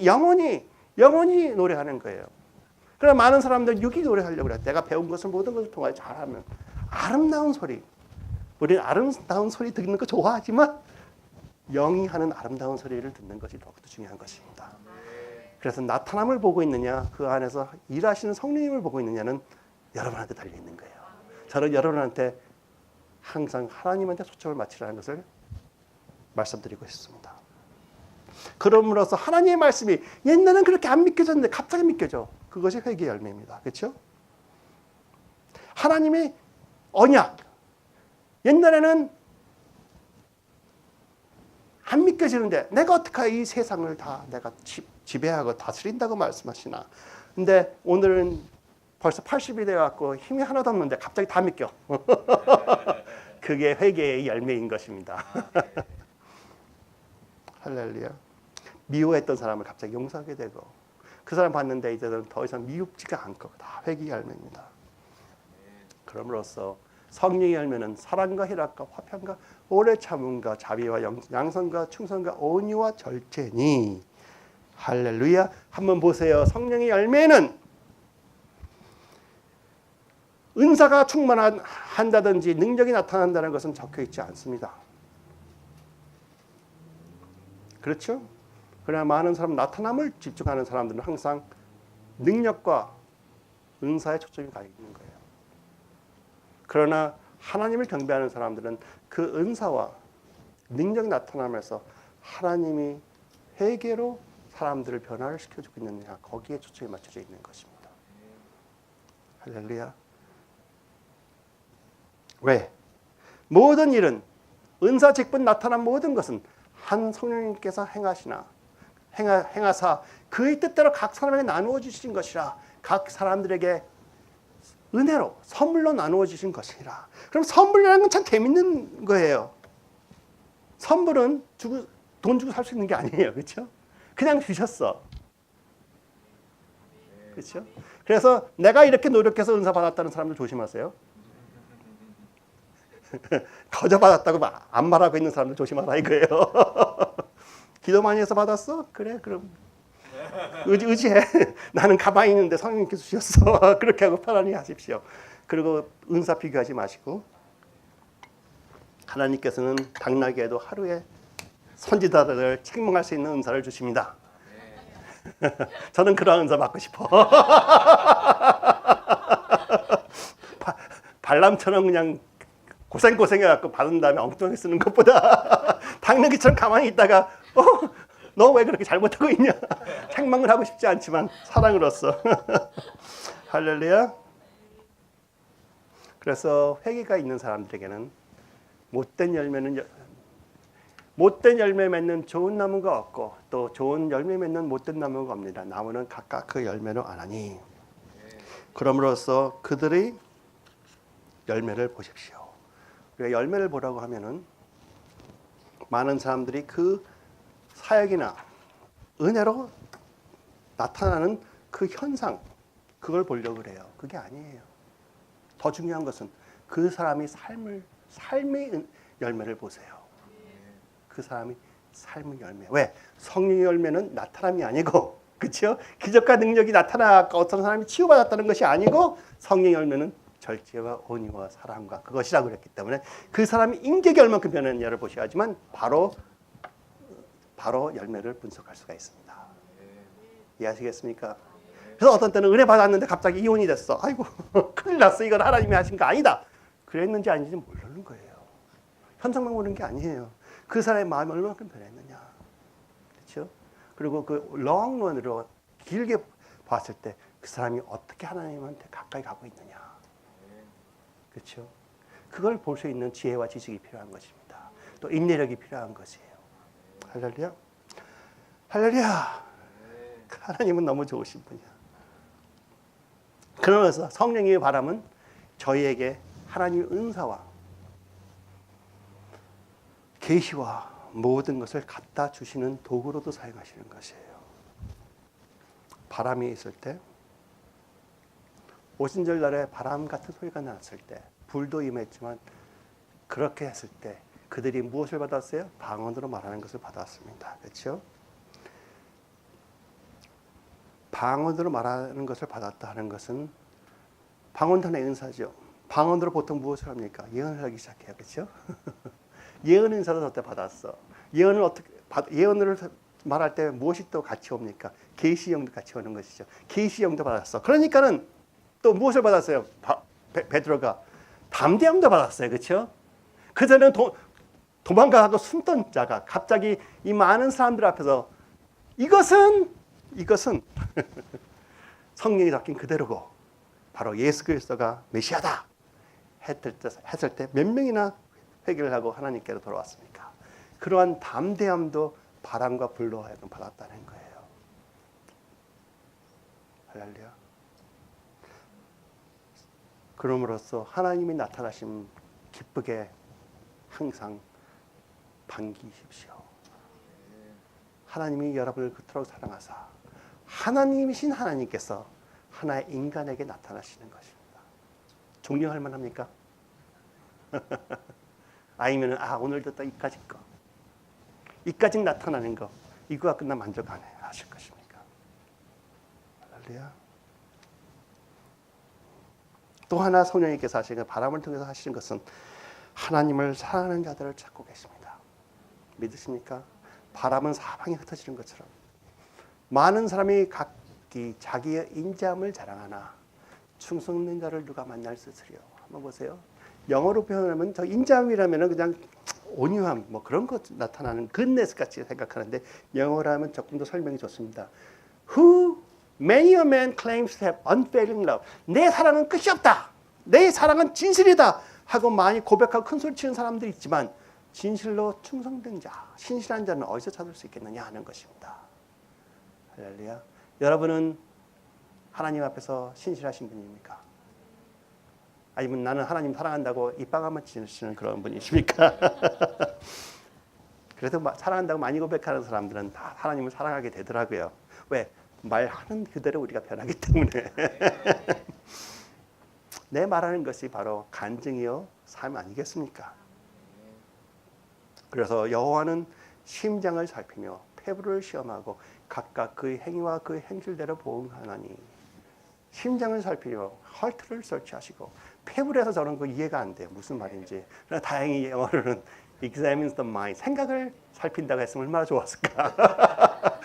영원히 노래하는 거예요. 그러나 많은 사람들 육이 노래하려고 그래. 내가 배운 것을 모든 것을 통하여 잘하면 아름다운 소리. 우리는 아름다운 소리 듣는 거 좋아하지만 영이 하는 아름다운 소리를 듣는 것이 더욱더 중요한 것입니다. 그래서 나타남을 보고 있느냐, 그 안에서 일하시는 성령님을 보고 있느냐는 여러분한테 달려 있는 거예요. 저는 여러분한테 항상 하나님한테 초점을 맞추라는 것을 말씀드리고 있습니다. 그럼으로써 하나님의 말씀이 옛날엔 그렇게 안 믿겨졌는데 갑자기 믿겨져. 그것이 회개의 열매입니다. 그렇죠? 하나님의 언약. 옛날에는 안 믿겨지는데 내가 어떻게 이 세상을 다 내가 지배하고 다스린다고 말씀하시나. 근데 오늘은 벌써 80이 돼갖고 힘이 하나도 없는데 갑자기 다 믿겨. 그게 회개의 열매인 것입니다. 할렐루야. 미워했던 사람을 갑자기 용서하게 되고 그 사람 봤는데 이제는 더 이상 미웁지가 않고 다 회개의 열매입니다. 그럼으로써 성령의 열매는 사랑과 희락과 화평과 오래 참음과 자비와 양선과 충성과 온유와 절제니. 할렐루야. 한번 보세요. 성령의 열매는 은사가 충만한다든지 능력이 나타난다는 것은 적혀 있지 않습니다. 그렇죠? 그러나 많은 사람 나타남을 집중하는 사람들은 항상 능력과 은사에 초점이 가 있는 거예요. 그러나 하나님을 경배하는 사람들은 그 은사와 능력이 나타나면서 하나님이 회개로 사람들을 변화를 시켜주고 있느냐, 거기에 초점이 맞춰져 있는 것입니다. 할렐루야. 왜? 모든 일은 은사 직분 나타난 모든 것은 한 성령님께서 행하사 그의 뜻대로 각 사람에게 나누어 주신 것이라. 각 사람들에게 은혜로 선물로 나누어 주신 것이라. 그럼 선물이라는 건 참 재밌는 거예요. 선물은 돈 주고 살 수 있는 게 아니에요. 그렇죠? 그냥 주셨어. 그렇죠? 그래서 내가 이렇게 노력해서 은사 받았다는 사람들 조심하세요. 거저 받았다고 안 말하고 있는 사람들 조심하라 이거예요. 기도 많이 해서 받았어? 그래, 그럼 의지해. 나는 가만히 있는데 성령님께서 주셨어. 그렇게 하고 편안히 하십시오. 그리고 은사 비교하지 마시고 하나님께서는 당나귀에도 하루에 선지자들을 책망할 수 있는 은사를 주십니다. 저는 그런 은사 받고 싶어. 발람처럼 그냥 고생해갖고 받은 다음에 엉뚱하게 쓰는 것보다 당나귀처럼 가만히 있다가 너 왜 그렇게 잘못하고 있냐. 책망을 하고 싶지 않지만 사랑으로서. 할렐루야. 그래서 회개가 있는 사람들에게는 못된 열매 맺는 좋은 나무가 없고 또 좋은 열매 맺는 못된 나무가 없느니라. 나무는 각각 그 열매로 아나니. 그럼으로써 그들의 열매를 보십시오. 우리가 열매를 보라고 하면은 많은 사람들이 그 사역이나 은혜로 나타나는 그 현상, 그걸 보려고 그래요. 그게 아니에요. 더 중요한 것은 그 사람이 삶의 열매를 보세요. 그 사람이 삶의 열매. 왜? 성령의 열매는 나타남이 아니고, 그렇죠? 기적과 능력이 나타나 어떤 사람이 치유받았다는 것이 아니고, 성령의 열매는 절제와 온유와 사랑과 그것이라고 그랬기 때문에 그 사람이 인격이 얼만큼 변했냐를 보셔야지만 바로 열매를 분석할 수가 있습니다. 이해하시겠습니까? 그래서 어떤 때는 은혜 받았는데 갑자기 이혼이 됐어. 아이고 큰일 났어. 이건 하나님이 하신 거 아니다. 그랬는지 아닌지 모르는 거예요. 현상만 보는 게 아니에요. 그 사람의 마음이 얼마큼 변했느냐. 그렇죠? 그리고 그 롱런으로 길게 봤을 때 그 사람이 어떻게 하나님한테 가까이 가고 있느냐. 그렇죠? 그걸 볼 수 있는 지혜와 지식이 필요한 것입니다. 또 인내력이 필요한 것이에요. 할렐루야. 할렐루야. 하나님은 너무 좋으신 분이야. 그러면서 성령의 바람은 저희에게 하나님의 은사와 계시와 모든 것을 갖다 주시는 도구로도 사용하시는 것이에요. 바람이 있을 때, 오순절 날에 바람 같은 소리가 났을 때, 불도 임했지만 그렇게 했을 때 그들이 무엇을 받았어요? 방언으로 말하는 것을 받았습니다. 그렇죠? 방언으로 말하는 것을 받았다 하는 것은 방언단의 은사죠. 방언으로 보통 무엇을 합니까? 예언을 하기 시작해요. 그렇죠? 예언 은사도 저때 받았어. 예언을 말할 때 무엇이 또 같이 옵니까? 계시형도 같이 오는 것이죠. 계시형도 받았어. 그러니까는 또 무엇을 받았어요? 베드로가 담대함도 받았어요. 그렇죠? 그전에는 도망가고 숨던 자가 갑자기 이 많은 사람들 앞에서 이것은 성령이 섞인 그대로고 바로 예수 그리스도가 메시아다 했을 때 몇 명이나 회개를 하고 하나님께로 돌아왔습니까? 그러한 담대함도 바람과 불로 하여금 받았다는 거예요. 할렐루야. 그럼으로써 하나님이 나타나심 기쁘게 항상 반기십시오. 하나님이 여러분을 그토록 사랑하사 하나님이신 하나님께서 하나의 인간에게 나타나시는 것입니다. 존경할 만합니까? 아니면 오늘도 또 이까지 나타나는 거 이거가 끝나면 만족 안 하실 것입니까? 할렐루야. 또 하나 성령님께서 하시는 바람을 통해서 하시는 것은 하나님을 사랑하는 자들을 찾고 계십니다. 믿으십니까? 바람은 사방에 흩어지는 것처럼 많은 사람이 각기 자기의 인자함을 자랑하나 충성된 자를 누가 만날 수 있으리요. 한번 보세요. 영어로 표현하면 저 인자함이라면 그냥 온유함 뭐 그런 것 나타나는 goodness 같이 생각하는데 영어로 하면 조금 더 설명이 좋습니다. Who many a man claims to have unfailing love. 내 사랑은 끝이 없다. 내 사랑은 진실이다. 하고 많이 고백하고 큰 소리 치는 사람들이 있지만 진실로 충성된 자, 신실한 자는 어디서 찾을 수 있겠느냐 하는 것입니다. 할렐루야. 여러분은 하나님 앞에서 신실하신 분입니까? 아니면 나는 하나님 사랑한다고 입방아만 치시는 그런 분이십니까? 그래도 사랑한다고 많이 고백하는 사람들은 다 하나님을 사랑하게 되더라고요. 왜? 말하는 그대로 우리가 변하기 때문에 내 말하는 것이 바로 간증이요 삶 아니겠습니까? 그래서 여호와는 심장을 살피며 폐부를 시험하고 각각 그의 행위와 그의 행실대로 보응하나니. 심장을 살피며 하트를 설치하시고 폐부에서 저런 거 이해가 안 돼. 무슨 말인지. 그러나 다행히 영어로는 examines the mind. 생각을 살핀다고 했으면 얼마나 좋았을까.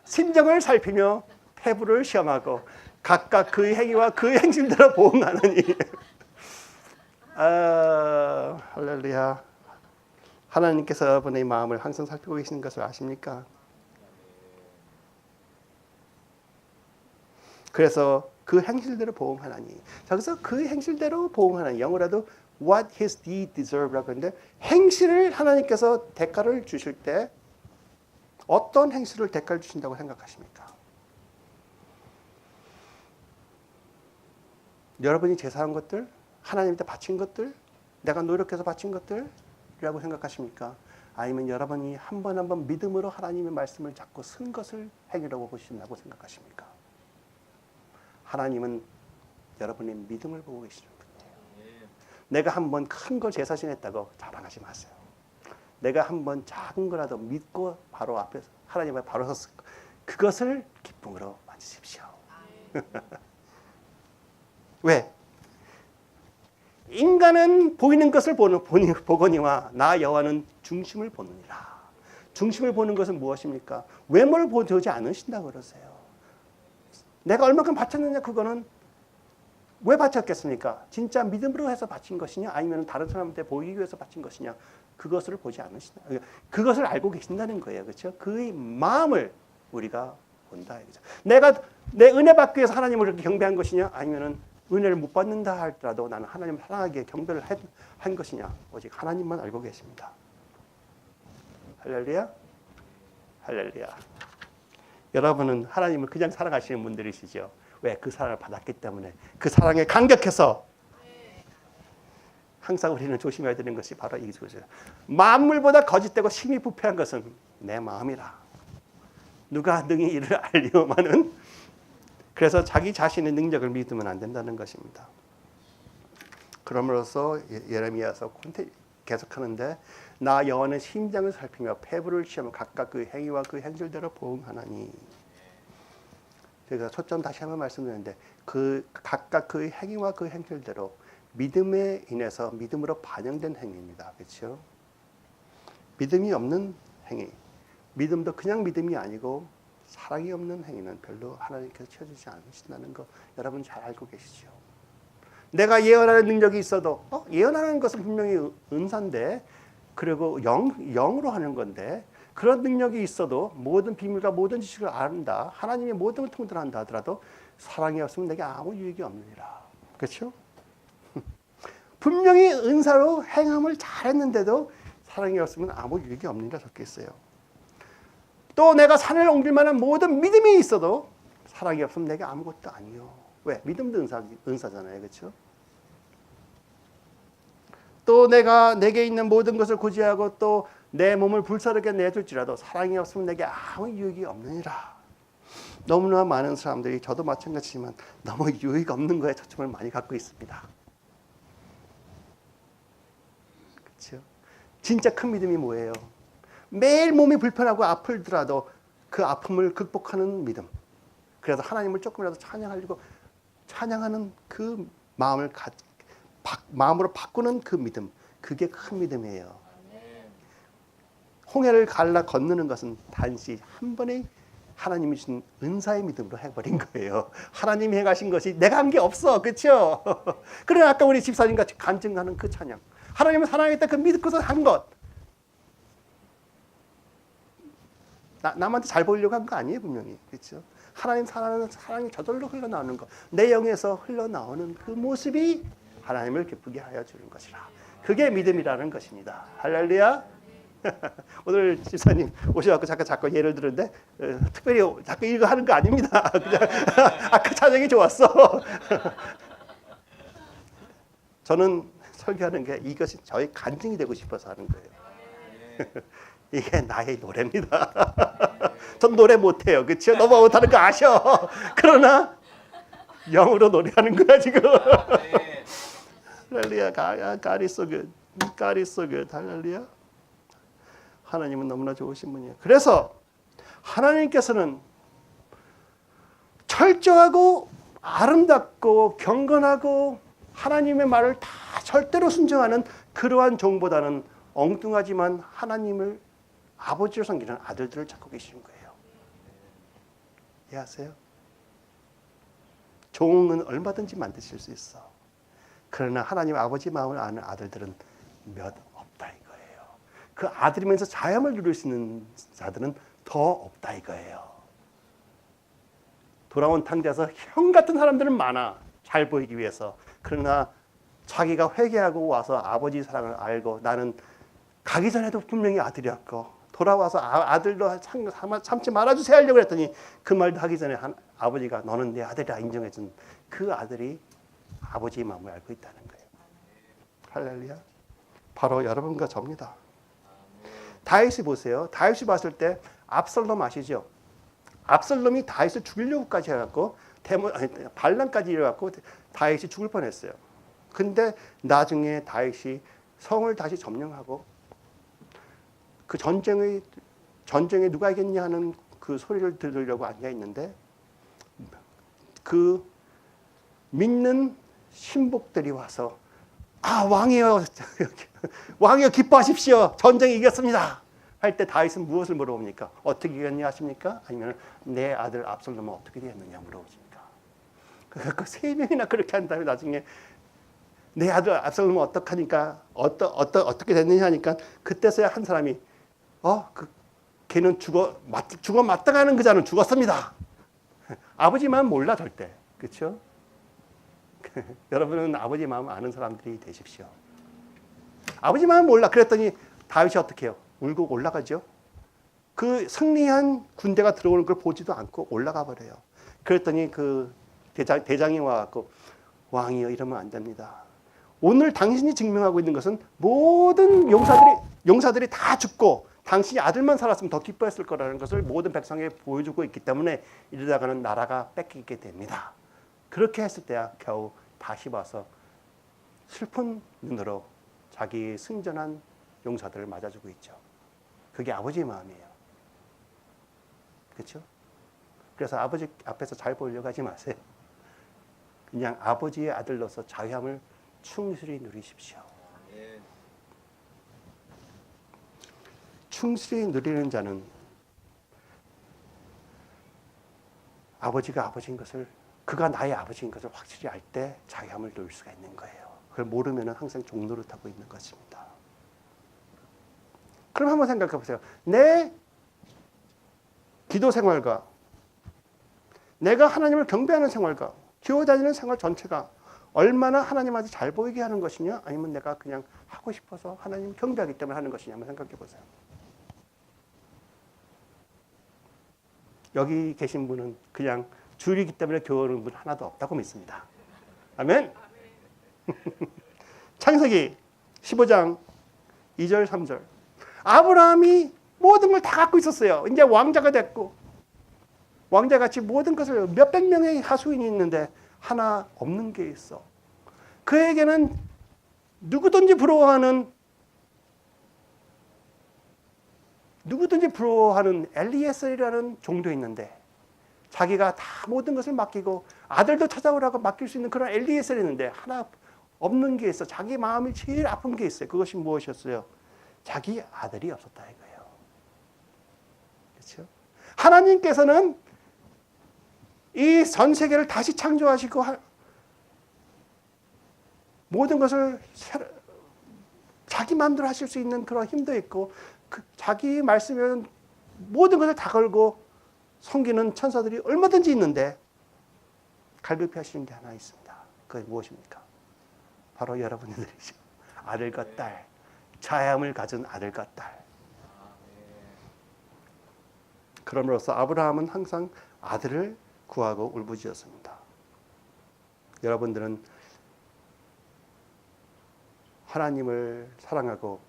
심정을 살피며 폐부를 시험하고 각각 그의 행위와 그의 행실대로 보응하느니. 할렐루야. 하나님께서 여러분의 마음을 항상 살피고 계시는 것을 아십니까? 그래서 그 행실대로 보응하나니. 여기서 그 행실대로 보응하나니. 영어라도 what his deed deserve라고 하는데 행실을 하나님께서 대가를 주실 때 어떤 행실을 대가를 주신다고 생각하십니까? 여러분이 제사한 것들, 하나님한테 바친 것들, 내가 노력해서 바친 것들이라고 생각하십니까? 아니면 여러분이 한 번 한 번 믿음으로 하나님의 말씀을 잡고 쓴 것을 행위라고 보신다고 생각하십니까? 하나님은 여러분의 믿음을 보고 계시는 분이에요. 내가 한 번 큰 걸 제사 지냈다고 자랑하지 마세요. 내가 한 번 작은 거라도 믿고 바로 앞에서 하나님 앞에 바로 섰을 거. 그것을 기쁨으로 만지십시오. 왜? 인간은 보이는 것을 보거니와 나 여호와는 중심을 보느니라. 중심을 보는 것은 무엇입니까? 외모를 보지 않으신다고 그러세요. 내가 얼마큼 바쳤느냐 그거는 왜 바쳤겠습니까? 진짜 믿음으로 해서 바친 것이냐 아니면 다른 사람한테 보이기 위해서 바친 것이냐 그것을 보지 않으신다. 그것을 알고 계신다는 거예요. 그렇죠? 그의 마음을 우리가 본다. 그렇죠? 내가 내 은혜 받기 위해서 하나님을 그렇게 경배한 것이냐 아니면 은혜를 못 받는다 할지라도 나는 하나님을 사랑하기에 경배를 한 것이냐 오직 하나님만 알고 계십니다. 할렐루야. 할렐루야. 여러분은 하나님을 그냥 사랑하시는 분들이시죠. 왜? 그 사랑을 받았기 때문에 그 사랑에 감격해서 항상 우리는 조심해야 되는 것이 바로 이거죠. 만물보다 거짓되고 심히 부패한 것은 내 마음이라. 누가 능히 이를 알리오마는 그래서 자기 자신의 능력을 믿으면 안 된다는 것입니다. 그럼으로써 예레미야서 계속하는데 나 여호와는 심장을 살피며 폐부를 시험하며 각각 그 행위와 그 행실대로 보응하나니. 제가 초점 다시 한번 말씀드리는데 그 각각 그 행위와 그 행실대로 믿음에 인해서 믿음으로 반영된 행위입니다. 그렇죠? 믿음이 없는 행위, 믿음도 그냥 믿음이 아니고 사랑이 없는 행위는 별로 하나님께서 채워주지 않으신다는 거 여러분 잘 알고 계시죠? 내가 예언하는 능력이 있어도 예언하는 것은 분명히 은사인데 그리고 영으로 하는 건데 그런 능력이 있어도 모든 비밀과 모든 지식을 안다. 하나님의 모든 걸 통달한다 하더라도 사랑이 없으면 내게 아무 유익이 없느니라. 그렇죠? 분명히 은사로 행함을 잘했는데도 사랑이 없으면 아무 유익이 없느니라 적혀 있어요. 또 내가 산을 옮길 만한 모든 믿음이 있어도 사랑이 없으면 내게 아무것도 아니요. 왜? 믿음도 은사잖아요. 그렇죠? 또 내가 내게 있는 모든 것을 고지하고 또 내 몸을 불사르게 내줄지라도 사랑이 없으면 내게 아무 유익이 없느니라. 너무나 많은 사람들이 저도 마찬가지지만 너무 유익 없는 거에 초점을 많이 갖고 있습니다. 그렇죠? 진짜 큰 믿음이 뭐예요? 매일 몸이 불편하고 아플더라도 그 아픔을 극복하는 믿음. 그래서 하나님을 조금이라도 찬양하는 그 마음으로 바꾸는 그 믿음. 그게 큰 믿음이에요. 홍해를 갈라 건너는 것은 단지 한 번의 하나님이 주신 은사의 믿음으로 해버린 거예요. 하나님이 행하신 것이 내가 한 게 없어. 그렇죠? 그러나 아까 우리 집사님 같이 간증하는 그 찬양. 하나님을 사랑했다 그 믿고서 한 것. 남한테 잘 보이려고 한 거 아니에요, 분명히. 그렇죠? 하나님 사랑이 저절로 흘러나오는 것. 내 영에서 흘러나오는 그 모습이 하나님을 기쁘게 하여 주는 것이라. 그게 믿음이라는 것입니다. 할렐루야. 오늘 집사님 오셔서 자꾸 예를 들었는데 특별히 자꾸 이거 하는 거 아닙니다. 그냥 아까 찬양이 좋았어. 저는 설교하는 게 이것이 저의 간증이 되고 싶어서 하는 거예요. 이게 나의 노래입니다. 전 노래 못해요. 그렇죠? 너무 못하는 거 아셔. 그러나 영으로 노래하는 거야 지금. 할렐루야. God is so good. God is so good. 할렐루야. 하나님은 너무나 좋으신 분이에요. 그래서 하나님께서는 철저하고 아름답고 경건하고 하나님의 말을 다 절대로 순종하는 그러한 종보다는 엉뚱하지만 하나님을 아버지로 섬기는 아들들을 찾고 계시는 거예요. 이해하세요? 종은 얼마든지 만드실 수 있어. 그러나 하나님 아버지 마음을 아는 아들들은 몇 없다 이거예요. 그 아들이면서 자염을 누릴 수 있는 자들은 더 없다 이거예요. 돌아온 탕자에서 형 같은 사람들은 많아. 잘 보이기 위해서. 그러나 자기가 회개하고 와서 아버지 사랑을 알고 나는 가기 전에도 분명히 아들이었고 돌아와서 아들로 참지 말아주세요 하려고 했더니 그 말도 하기 전에 아버지가 너는 내 아들이라 인정해준 그 아들이 아버지의 마음을 알고 있다는 거예요. 할렐루야. 바로 여러분과 저입니다. 다윗이 보세요. 다윗이 봤을 때 압살롬 아시죠? 압살롬이 다윗을 죽이려고까지 해갖고 반란까지 일어났고 다윗이 죽을 뻔했어요. 근데 나중에 다윗이 성을 다시 점령하고 그 전쟁에 누가 이겼냐 하는 그 소리를 들으려고 앉아 있는데 그 믿는 신복들이 와서 왕이여 왕이여 기뻐하십시오. 전쟁에 이겼습니다. 할 때 다윗은 무엇을 물어봅니까? 어떻게 이겼냐 하십니까? 아니면 내 아들 압살롬은 어떻게 되었느냐 물어보십니까? 그 세 명이나 그렇게 한 다음에 나중에 내 아들 압살롬은 어떡하니까 어떻게 됐느냐 하니까 그때서야 한 사람이 걔는 죽어 마땅하는 그 자는 죽었습니다. 아버지 마음 몰라 절대. 그렇죠? 여러분은 아버지 마음 아는 사람들이 되십시오. 아버지 마음 몰라. 그랬더니 다윗이 어떻게 해요? 울고 올라가죠. 그 승리한 군대가 들어오는 걸 보지도 않고 올라가 버려요. 그랬더니 그 대장이 와갖고 왕이여 이러면 안 됩니다. 오늘 당신이 증명하고 있는 것은 모든 용사들이 다 죽고 당신이 아들만 살았으면 더 기뻐했을 거라는 것을 모든 백성에게 보여주고 있기 때문에 이러다가는 나라가 뺏기게 됩니다. 그렇게 했을 때야 겨우 다시 와서 슬픈 눈으로 자기 승전한 용사들을 맞아주고 있죠. 그게 아버지의 마음이에요. 그렇죠? 그래서 아버지 앞에서 잘 보이려고 하지 마세요. 그냥 아버지의 아들로서 자유함을 충실히 누리십시오. 충실히 누리는 자는 아버지가 아버지인 것을 그가 나의 아버지인 것을 확실히 알 때 자유함을 누릴 수가 있는 거예요. 그걸 모르면 항상 종노릇하고 있는 것입니다. 그럼 한번 생각해 보세요. 내 기도 생활과 내가 하나님을 경배하는 생활과 기어 다니는 생활 전체가 얼마나 하나님한테 잘 보이게 하는 것이냐 아니면 내가 그냥 하고 싶어서 하나님 경배하기 때문에 하는 것이냐 한번 생각해 보세요. 여기 계신 분은 그냥 주일이기 때문에 교회오는 분 하나도 없다고 믿습니다. 아멘. 창세기 15장 2절 3절 아브라함이 모든 걸 다 갖고 있었어요. 이제 왕자가 됐고 왕자같이 모든 것을 몇백 명의 하수인이 있는데 하나 없는 게 있어. 그에게는 누구든지 부러워하는 엘리에셀이라는 종도 있는데 자기가 다 모든 것을 맡기고 아들도 찾아오라고 맡길 수 있는 그런 엘리에셀이 있는데 하나 없는 게 있어. 자기 마음이 제일 아픈 게 있어요. 그것이 무엇이었어요? 자기 아들이 없었다 이거예요. 그렇죠? 하나님께서는 이 전 세계를 다시 창조하시고 모든 것을 자기 마음대로 하실 수 있는 그런 힘도 있고 자기 말씀에는 모든 것을 다 걸고 섬기는 천사들이 얼마든지 있는데 갈급해 하시는 게 하나 있습니다. 그게 무엇입니까? 바로 여러분들이죠. 아들과 딸, 자양을 가진 아들과 딸. 그럼으로써 아브라함은 항상 아들을 구하고 울부짖었습니다. 여러분들은 하나님을 사랑하고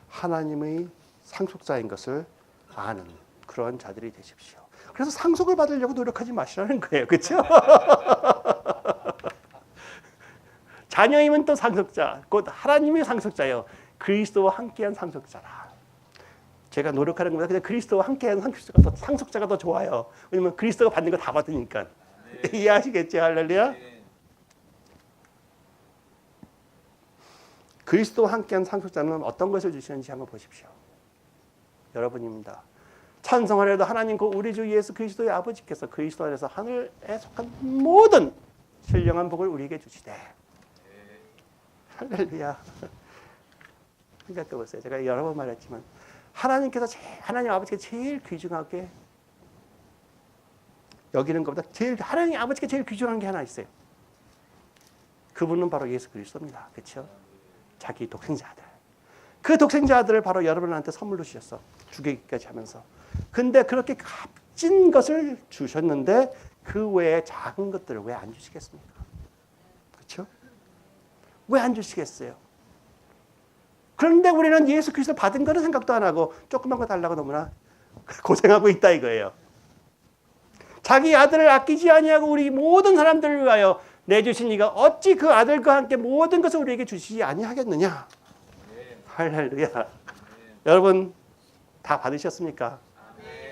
하나님의 상속자인 것을 아는 그런 자들이 되십시오. 그래서 상속을 받으려고 노력하지 마시라는 거예요. 그렇죠? 자녀이면 또 상속자, 곧 하나님의 상속자요. 그리스도와 함께한 상속자라. 제가 노력하는 것보다 그냥 그리스도와 함께한 상속자가 더 좋아요. 왜냐면 그리스도가 받는 거 다 받으니까. 네. 이해하시겠죠? 할렐루야? 네. 그리스도와 함께한 상속자는 어떤 것을 주시는지 한번 보십시오. 여러분입니다. 찬송하려도 하나님 그 우리 주 예수 그리스도의 아버지께서 그리스도 안에서 하늘에 속한 모든 신령한 복을 우리에게 주시되. 할렐루야. 생각해 보세요. 제가 여러 번 말했지만 하나님 아버지가 제일 귀중하게 여기는 것보다 하나님 아버지가 제일 귀중한 게 하나 있어요. 그분은 바로 예수 그리스도입니다. 그렇죠? 자기 독생자 아들. 그 독생자 아들을 바로 여러분한테 선물로 주셨어. 죽이기까지 하면서. 근데 그렇게 값진 것을 주셨는데 그 외에 작은 것들을 왜 안 주시겠습니까? 그렇죠? 왜 안 주시겠어요? 그런데 우리는 예수 그리스도 받은 거는 생각도 안 하고 조그만 거 달라고 너무나 고생하고 있다 이거예요. 자기 아들을 아끼지 아니하고 우리 모든 사람들을 위하여 내주신 이가 어찌 그 아들과 함께 모든 것을 우리에게 주시지 아니하겠느냐. 할렐루야. 여러분 다 받으셨습니까?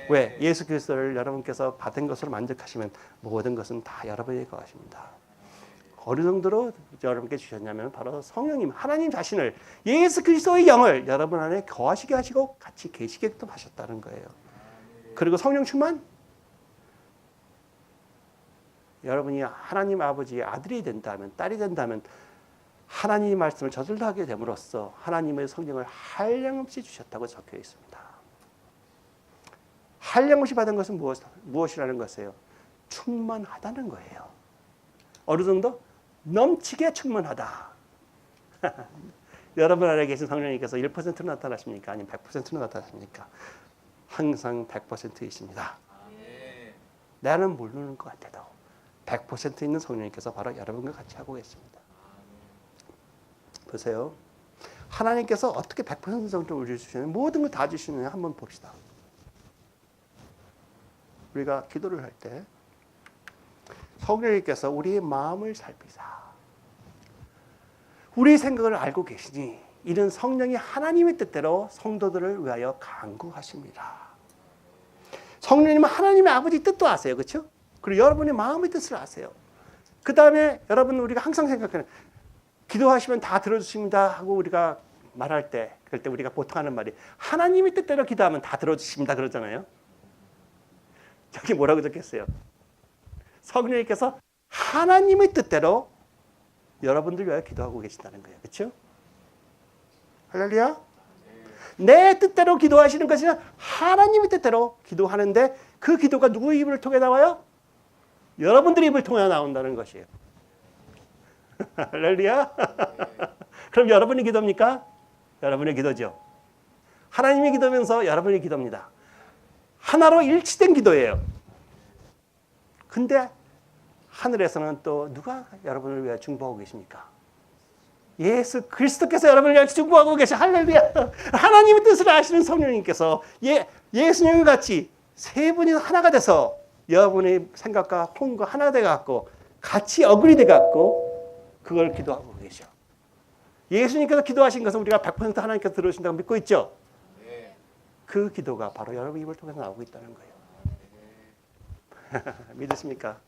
왜? 예수 그리스도를 여러분께서 받은 것으로 만족하시면 모든 것은 다 여러분에게 것입니다. 어느 정도로 여러분께 주셨냐면 바로 성령님, 하나님 자신을, 예수 그리스도의 영을 여러분 안에 거하시게 하시고 같이 계시게끔 하셨다는 거예요. 그리고 성령 충만? 여러분이 하나님 아버지의 아들이 된다면, 딸이 된다면 하나님의 말씀을 저절로 하게 됨으로써 하나님의 성령을 한량없이 주셨다고 적혀 있습니다. 한량없이 받은 것은 무엇이라는 것이에요? 충만하다는 거예요. 어느 정도? 넘치게 충만하다. 여러분 안에 계신 성령님께서 1%로 나타나십니까? 아니면 100%로 나타나십니까? 항상 100%이십니다. 나는 모르는 것 같아도 100% 있는 성령님께서 바로 여러분과 같이 하고 계십니다. 보세요. 하나님께서 어떻게 100% 정도를 우리를 주시느냐, 모든 걸 다 주시느냐 한번 봅시다. 우리가 기도를 할 때 성령님께서 우리의 마음을 살피사 우리의 생각을 알고 계시니 이는 성령이 하나님의 뜻대로 성도들을 위하여 간구하십니다. 성령님은 하나님의 아버지 뜻도 아세요. 그렇죠? 그리고 여러분의 마음의 뜻을 아세요. 그 다음에 여러분 우리가 항상 생각하는 기도하시면 다 들어주십니다 하고 우리가 말할 때 그럴 때 우리가 보통 하는 말이 하나님의 뜻대로 기도하면 다 들어주십니다 그러잖아요. 저기 뭐라고 적혔어요? 성령님께서 하나님의 뜻대로 여러분들 위하여 기도하고 계신다는 거예요. 그렇죠? 할렐루야? 내 뜻대로 기도하시는 것이 아니라 하나님의 뜻대로 기도하는데 그 기도가 누구의 입을 통해 나와요? 여러분들의 입을 통해 나온다는 것이에요. 할렐루야? 그럼 여러분의 기도입니까? 여러분의 기도죠. 하나님의 기도면서 여러분의 기도입니다. 하나로 일치된 기도예요. 근데 하늘에서는 또 누가 여러분을 위해 중보하고 계십니까? 예수 그리스도께서 여러분을 위해 중보하고 계셔. 할렐루야. 하나님의 뜻을 아시는 성령님께서 예수님과 같이 세 분이 하나가 돼서 여러분의 생각과 혼과 하나 돼갖고 같이 어그리 돼갖고 그걸 기도하고 계셔. 예수님께서 기도하신 것은 우리가 100% 하나님께서 들으신다고 믿고 있죠? 그 기도가 바로 여러분 입을 통해서 나오고 있다는 거예요. 믿으십니까?